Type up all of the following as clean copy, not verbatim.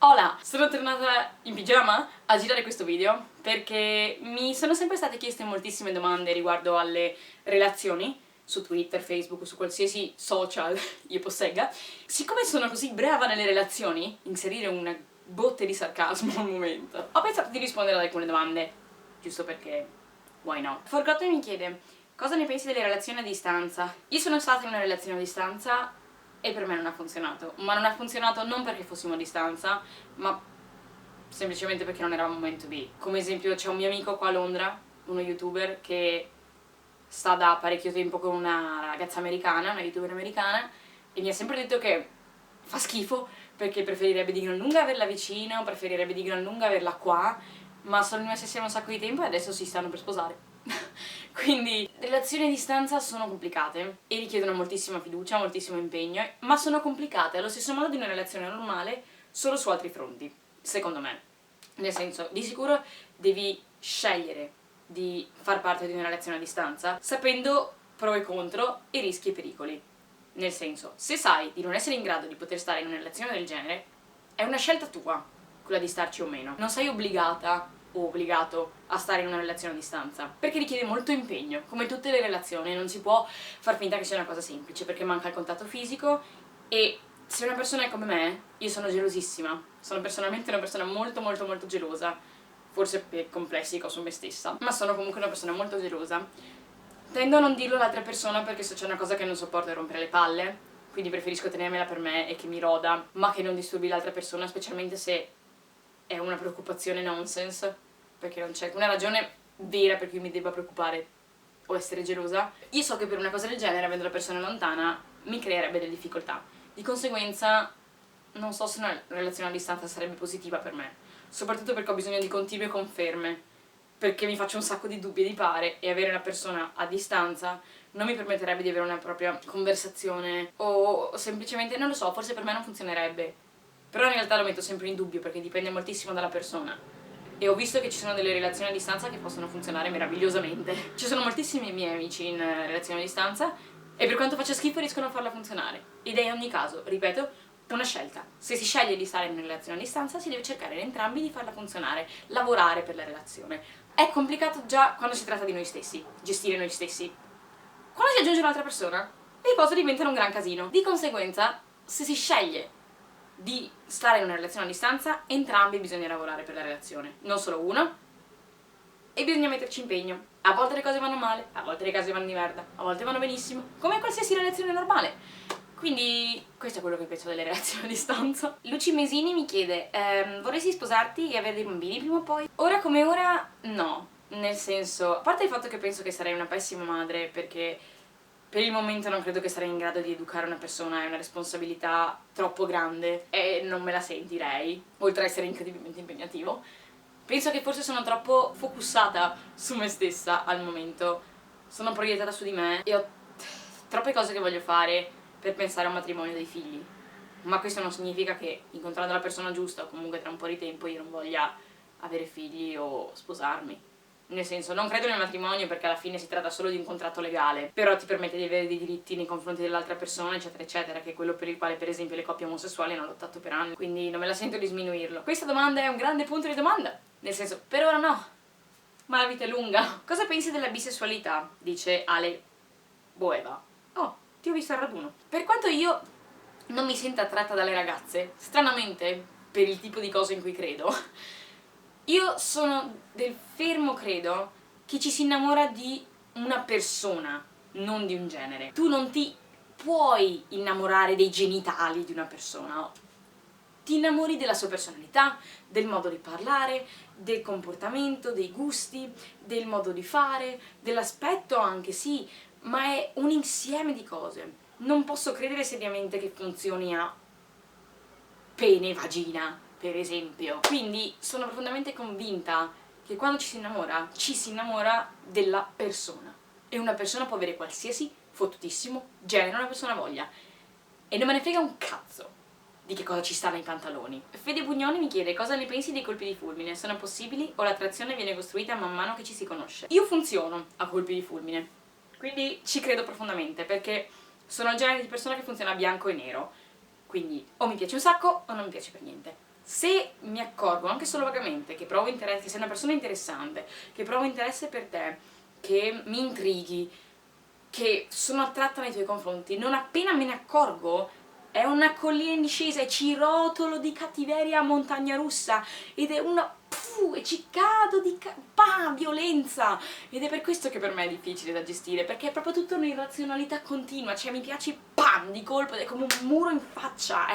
Hola! Sono tornata in pigiama a girare questo video perché mi sono sempre state chieste moltissime domande riguardo alle relazioni su Twitter, Facebook, su qualsiasi social io possegga. Siccome sono così brava nelle relazioni, inserire una botte di sarcasmo al momento, ho pensato di rispondere ad alcune domande, giusto perché why not? Forgotten mi chiede: cosa ne pensi delle relazioni a distanza? Io sono stata in una relazione a distanza e per me non ha funzionato, ma non ha funzionato non perché fossimo a distanza, ma semplicemente perché non eravamo meant to be. Come esempio c'è un mio amico qua a Londra, uno youtuber che sta da parecchio tempo con una ragazza americana, una youtuber americana, e mi ha sempre detto che fa schifo perché preferirebbe di gran lunga averla vicino, preferirebbe di gran lunga averla qua, ma sono rimasti assieme un sacco di tempo e adesso si stanno per sposare. Quindi relazioni a distanza sono complicate e richiedono moltissima fiducia, moltissimo impegno, ma sono complicate allo stesso modo di una relazione normale, solo su altri fronti, secondo me. Nel senso, di sicuro devi scegliere di far parte di una relazione a distanza sapendo pro e contro e rischi e pericoli. Nel senso, se sai di non essere in grado di poter stare in una relazione del genere, è una scelta tua quella di starci o meno. Non sei obbligata o obbligato a stare in una relazione a distanza, perché richiede molto impegno. Come tutte le relazioni, non si può far finta che sia una cosa semplice, perché manca il contatto fisico e se una persona è come me, io sono gelosissima. Sono personalmente una persona molto molto molto gelosa, forse per complessi che ho su me stessa, ma sono comunque una persona molto gelosa. Tendo a non dirlo all'altra persona perché se c'è una cosa che non sopporto è rompere le palle, quindi preferisco tenermela per me e che mi roda, ma che non disturbi l'altra persona, specialmente se è una preoccupazione nonsense, perché non c'è una ragione vera per cui mi debba preoccupare o essere gelosa. Io so che per una cosa del genere, avendo la persona lontana, mi creerebbe delle difficoltà. Di conseguenza, non so se una relazione a distanza sarebbe positiva per me, soprattutto perché ho bisogno di continue conferme, perché mi faccio un sacco di dubbi e di pare e avere una persona a distanza non mi permetterebbe di avere una propria conversazione o semplicemente, non lo so, forse per me non funzionerebbe. Però in realtà lo metto sempre in dubbio perché dipende moltissimo dalla persona. E ho visto che ci sono delle relazioni a distanza che possono funzionare meravigliosamente. Ci sono moltissimi miei amici in relazioni a distanza e per quanto faccia schifo riescono a farla funzionare. Ed è in ogni caso, ripeto, una scelta. Se si sceglie di stare in una relazione a distanza si deve cercare in entrambi di farla funzionare, lavorare per la relazione. È complicato già quando si tratta di noi stessi, gestire noi stessi. Quando si aggiunge un'altra persona, le cose diventano un gran casino. Di conseguenza, se si sceglie di stare in una relazione a distanza, entrambi bisogna lavorare per la relazione, non solo uno, e bisogna metterci impegno. A volte le cose vanno male, a volte le cose vanno di merda, a volte vanno benissimo, come in qualsiasi relazione normale. Quindi questo è quello che penso delle relazioni a distanza. Luci Mesini mi chiede: vorresti sposarti e avere dei bambini prima o poi? Ora come ora no, nel senso, a parte il fatto che penso che sarei una pessima madre perché per il momento non credo che sarei in grado di educare una persona, è una responsabilità troppo grande e non me la sentirei, oltre a essere incredibilmente impegnativo. Penso che forse sono troppo focussata su me stessa al momento, sono proiettata su di me e ho troppe cose che voglio fare per pensare a un matrimonio dei figli. Ma questo non significa che incontrando la persona giusta o comunque tra un po' di tempo io non voglia avere figli o sposarmi. Nel senso, non credo nel matrimonio perché alla fine si tratta solo di un contratto legale, però ti permette di avere dei diritti nei confronti dell'altra persona, eccetera, eccetera, che è quello per il quale, per esempio, le coppie omosessuali hanno lottato per anni, quindi non me la sento di sminuirlo. Questa domanda è un grande punto di domanda, nel senso, per ora no, ma la vita è lunga. Cosa pensi della bisessualità? Dice Ale Boeva. Oh, ti ho visto al raduno. Per quanto io non mi senta attratta dalle ragazze, stranamente, per il tipo di cose in cui credo, io sono del fermo credo che ci si innamora di una persona, non di un genere. Tu non ti puoi innamorare dei genitali di una persona, ti innamori della sua personalità, del modo di parlare, del comportamento, dei gusti, del modo di fare, dell'aspetto anche sì, ma è un insieme di cose. Non posso credere seriamente che funzioni a pene e vagina, per esempio. Quindi sono profondamente convinta che quando ci si innamora della persona. E una persona può avere qualsiasi fottutissimo genere una persona voglia. E non me ne frega un cazzo di che cosa ci sta nei pantaloni. Fede Bugnoni mi chiede: cosa ne pensi dei colpi di fulmine? Sono possibili o l'attrazione viene costruita man mano che ci si conosce? Io funziono a colpi di fulmine, quindi ci credo profondamente, perché sono il genere di persona che funziona a bianco e nero. Quindi o mi piace un sacco o non mi piace per niente. Se mi accorgo, anche solo vagamente, che provo interesse, che sei una persona interessante, che provo interesse per te, che mi intrighi, che sono attratta nei tuoi confronti, non appena me ne accorgo è una collina in discesa e ci rotolo di cattiveria a montagna russa ed è una e ci cado di violenza, ed è per questo che per me è difficile da gestire, perché è proprio tutta un'irrazionalità continua, cioè mi piaci di colpo ed è come un muro in faccia,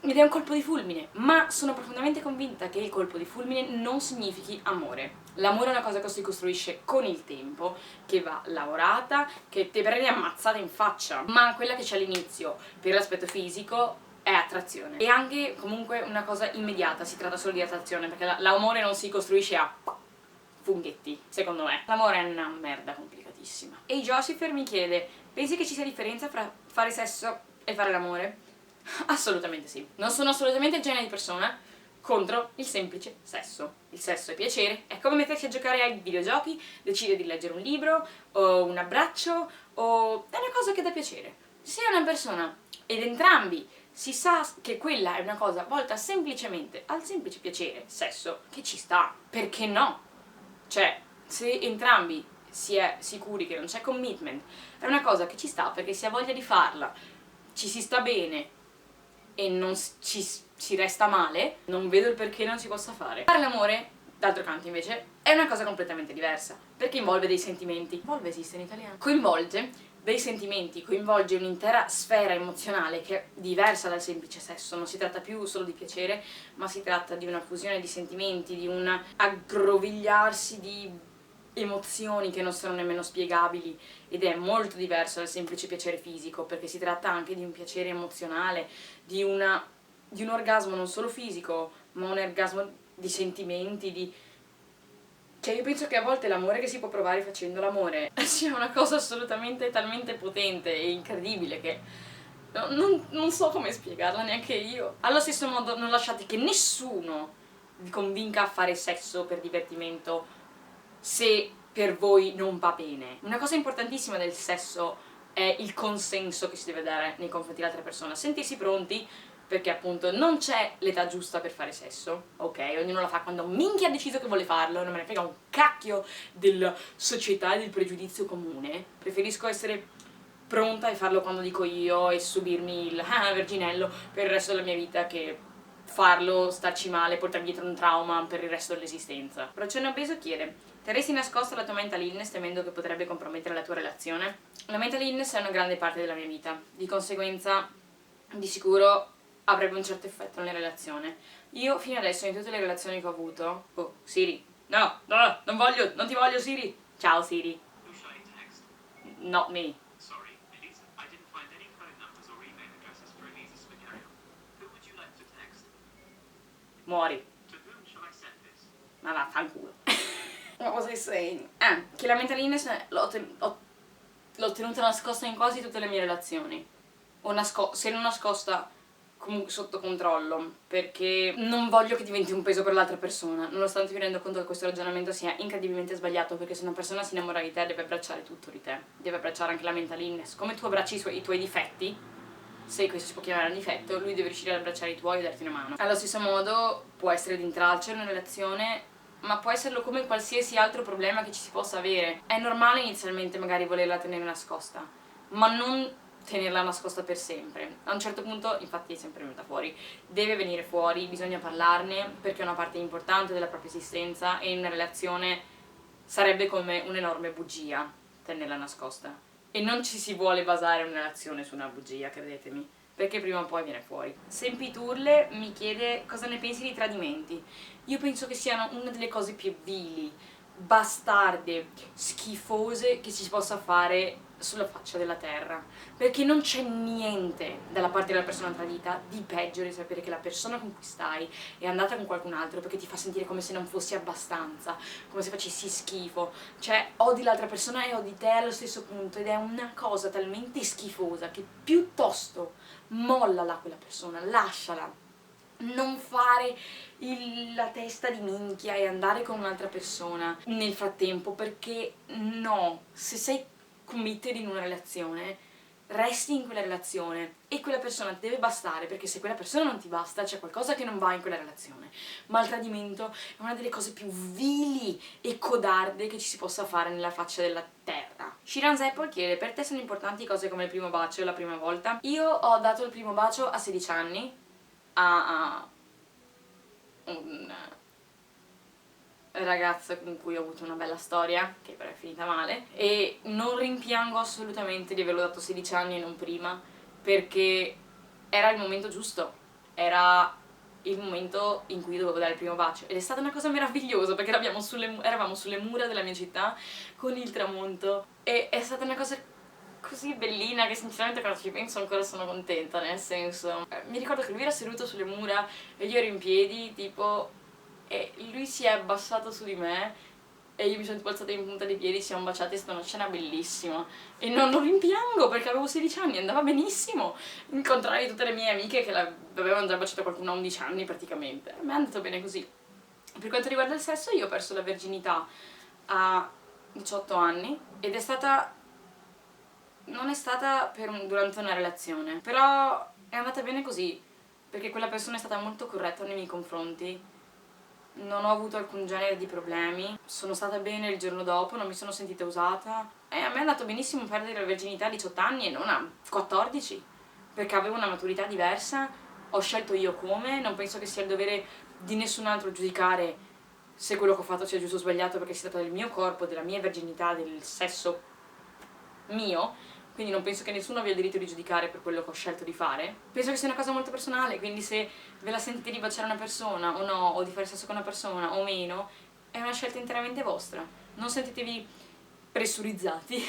ed è un colpo di fulmine, ma sono profondamente convinta che il colpo di fulmine non significhi amore. L'amore è una cosa che si costruisce con il tempo, che va lavorata, che ti prendi ammazzata in faccia, ma quella che c'è all'inizio per l'aspetto fisico è attrazione. E anche comunque una cosa immediata, si tratta solo di attrazione, perché l'amore non si costruisce a funghetti, secondo me. L'amore è una merda complicatissima. E Josifer mi chiede, pensi che ci sia differenza fra fare sesso e fare l'amore? Assolutamente sì. Non sono assolutamente il genere di persona contro il semplice sesso. Il sesso è piacere, è come mettersi a giocare ai videogiochi, decidere di leggere un libro, o un abbraccio, o è una cosa che dà piacere. Se una persona, ed entrambi, si sa che quella è una cosa volta semplicemente al semplice piacere, sesso, che ci sta, perché no? Cioè, se entrambi si è sicuri che non c'è commitment, è una cosa che ci sta perché si ha voglia di farla, ci si sta bene e non ci si resta male, non vedo il perché non si possa fare. Fare l'amore, d'altro canto invece, è una cosa completamente diversa, perché involve dei sentimenti. Involve esiste in italiano? Coinvolge dei sentimenti, coinvolge un'intera sfera emozionale che è diversa dal semplice sesso, non si tratta più solo di piacere, ma si tratta di una fusione di sentimenti, di un aggrovigliarsi di emozioni che non sono nemmeno spiegabili, ed è molto diverso dal semplice piacere fisico, perché si tratta anche di un piacere emozionale, di un orgasmo non solo fisico, ma un orgasmo di sentimenti, di... Cioè io penso che a volte l'amore che si può provare facendo l'amore sia una cosa assolutamente talmente potente e incredibile che non so come spiegarla neanche io. Allo stesso modo non lasciate che nessuno vi convinca a fare sesso per divertimento se per voi non va bene. Una cosa importantissima del sesso è il consenso che si deve dare nei confronti dell'altra persona, sentirsi pronti, perché appunto non c'è l'età giusta per fare sesso, ok? Ognuno la fa quando minchia ha deciso che vuole farlo, non me ne frega un cacchio della società e del pregiudizio comune. Preferisco essere pronta e farlo quando dico io e subirmi il verginello per il resto della mia vita che farlo, starci male, portarmi dietro un trauma per il resto dell'esistenza. Proceno Obeso chiede: terresti nascosta la tua mental illness temendo che potrebbe compromettere la tua relazione? La mental illness è una grande parte della mia vita, di conseguenza di sicuro avrebbe un certo effetto nella relazione. Io fino adesso in tutte le relazioni che ho avuto... Oh, Siri. No, non voglio, non ti voglio Siri. Ciao Siri. Not me. Muori. Ma vaffanculo. What was I saying? Che la mental illness l'ho tenuta nascosta in quasi tutte le mie relazioni. Se non nascosta, comunque sotto controllo, perché non voglio che diventi un peso per l'altra persona, nonostante mi rendo conto che questo ragionamento sia incredibilmente sbagliato, perché se una persona si innamora di te deve abbracciare tutto di te, deve abbracciare anche la mental illness, come tu abbracci i tuoi difetti, se questo si può chiamare un difetto, lui deve riuscire ad abbracciare i tuoi e darti una mano. Allo stesso modo può essere d'intralcio in una relazione, ma può esserlo come qualsiasi altro problema che ci si possa avere. È normale inizialmente magari volerla tenere nascosta, ma non tenerla nascosta per sempre. A un certo punto, infatti è sempre venuta fuori, deve venire fuori, bisogna parlarne perché è una parte importante della propria esistenza e in una relazione sarebbe come un'enorme bugia tenerla nascosta. E non ci si vuole basare una relazione su una bugia, credetemi, perché prima o poi viene fuori. Sempiturle mi chiede cosa ne pensi di tradimenti. Io penso che siano una delle cose più vili, bastarde, schifose che si possa fare sulla faccia della terra, perché non c'è niente dalla parte della persona tradita di peggio di sapere che la persona con cui stai è andata con qualcun altro, perché ti fa sentire come se non fossi abbastanza, come se facessi schifo, cioè odi l'altra persona e odi te allo stesso punto, ed è una cosa talmente schifosa che piuttosto mollala quella persona, lasciala. Non fare la testa di minchia e andare con un'altra persona nel frattempo, perché no, se sei committed in una relazione resti in quella relazione e quella persona ti deve bastare, perché se quella persona non ti basta c'è qualcosa che non va in quella relazione. Ma il tradimento è una delle cose più vili e codarde che ci si possa fare nella faccia della terra. Shiran's Apple chiede: per te sono importanti cose come il primo bacio e la prima volta? Io ho dato il primo bacio a 16 anni a un ragazzo con cui ho avuto una bella storia, che però è finita male, e non rimpiango assolutamente di averlo dato a 16 anni e non prima, perché era il momento giusto, era il momento in cui dovevo dare il primo bacio, ed è stata una cosa meravigliosa, perché eravamo sulle mura della mia città con il tramonto, e è stata una cosa così bellina che sinceramente quando ci penso ancora sono contenta, nel senso, mi ricordo che lui era seduto sulle mura e io ero in piedi, tipo, e lui si è abbassato su di me e io mi sono tipo alzata in punta dei piedi, siamo baciati, è stata una scena bellissima e non lo rimpiango perché avevo 16 anni, andava benissimo, in contrario di tutte le mie amiche che avevano già baciato qualcuno a 11 anni praticamente. A me è andato bene così. Per quanto riguarda il sesso, io ho perso la verginità a 18 anni ed è stata... non è stata durante una relazione, però è andata bene così, perché quella persona è stata molto corretta nei miei confronti. Non ho avuto alcun genere di problemi, sono stata bene il giorno dopo, non mi sono sentita usata e a me è andato benissimo perdere la verginità a 18 anni e non a 14, perché avevo una maturità diversa, ho scelto io come, non penso che sia il dovere di nessun altro giudicare se quello che ho fatto sia giusto o sbagliato, perché si tratta del mio corpo, della mia verginità, del sesso mio, quindi non penso che nessuno abbia il diritto di giudicare per quello che ho scelto di fare. Penso che sia una cosa molto personale, quindi se ve la sentite di baciare una persona o no, o di fare sesso con una persona o meno, è una scelta interamente vostra. Non sentitevi pressurizzati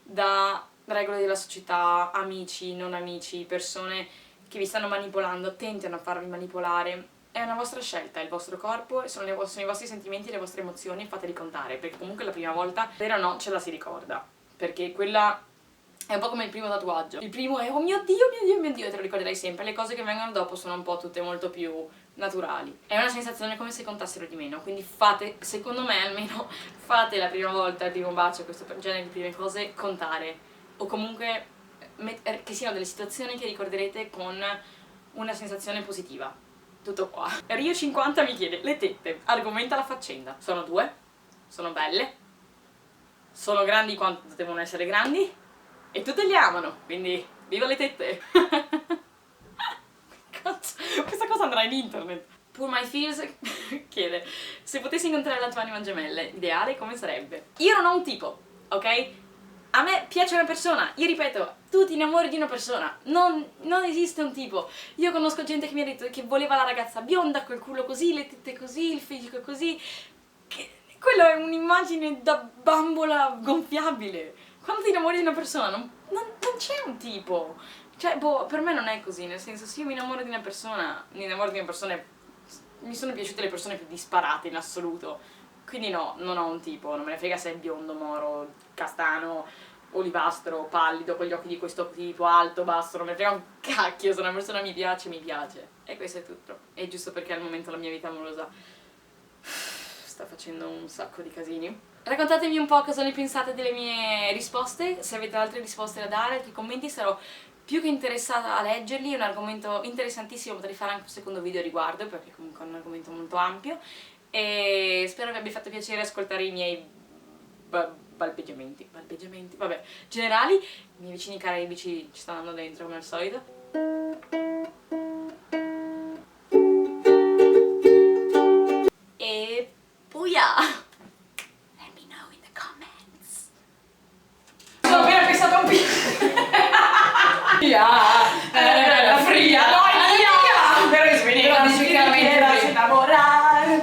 da regole della società, amici, non amici, persone che vi stanno manipolando, tentano a farvi manipolare. È una vostra scelta, è il vostro corpo, sono i vostri sentimenti e le vostre emozioni, fateli contare, perché comunque la prima volta, vero o no, ce la si ricorda. Perché quella è un po' come il primo tatuaggio. Il primo è oh mio Dio, mio Dio, mio Dio, te lo ricorderai sempre. Le cose che vengono dopo sono un po' tutte molto più naturali. È una sensazione come se contassero di meno, quindi fate, secondo me almeno, fate la prima volta, il primo bacio, questo genere di prime cose, contare. O comunque che siano delle situazioni che ricorderete con una sensazione positiva. Tutto qua. Rio 50 mi chiede: le tette, argomenta la faccenda. Sono 2, sono belle, sono grandi quanto devono essere grandi e tutte li amano, quindi viva le tette! Cazzo, questa cosa andrà in internet. Pur My Fears chiede: se potessi incontrare la tua anima gemella ideale, come sarebbe? Io non ho un tipo, ok? A me piace una persona, io ripeto, tu ti innamori di una persona, non esiste un tipo. Io conosco gente che mi ha detto che voleva la ragazza bionda, col culo così, le tette così, il fisico così. Quello è un'immagine da bambola gonfiabile. Quando ti innamori di una persona non c'è un tipo. Cioè, boh, per me non è così, nel senso, se io mi innamoro di una persona, mi sono piaciute le persone più disparate in assoluto. Quindi no, non ho un tipo, non me ne frega se è biondo, moro, castano, olivastro, pallido, con gli occhi di questo tipo, alto, basso, non me ne frega un cacchio, se una persona mi piace, mi piace. E questo è tutto. E giusto perché al momento la mia vita amorosa sta facendo un sacco di casini. Raccontatemi un po' cosa ne pensate delle mie risposte, se avete altre risposte da dare, altri commenti, sarò più che interessata a leggerli, è un argomento interessantissimo, potrei fare anche un secondo video a riguardo, perché comunque è un argomento molto ampio, e spero vi abbia fatto piacere ascoltare i miei balbeggiamenti, vabbè, generali. I miei vicini caraibici ci stanno andando dentro come al solito. E puia! Let me know in the comments. Sono appena pensato a un video. Yeah.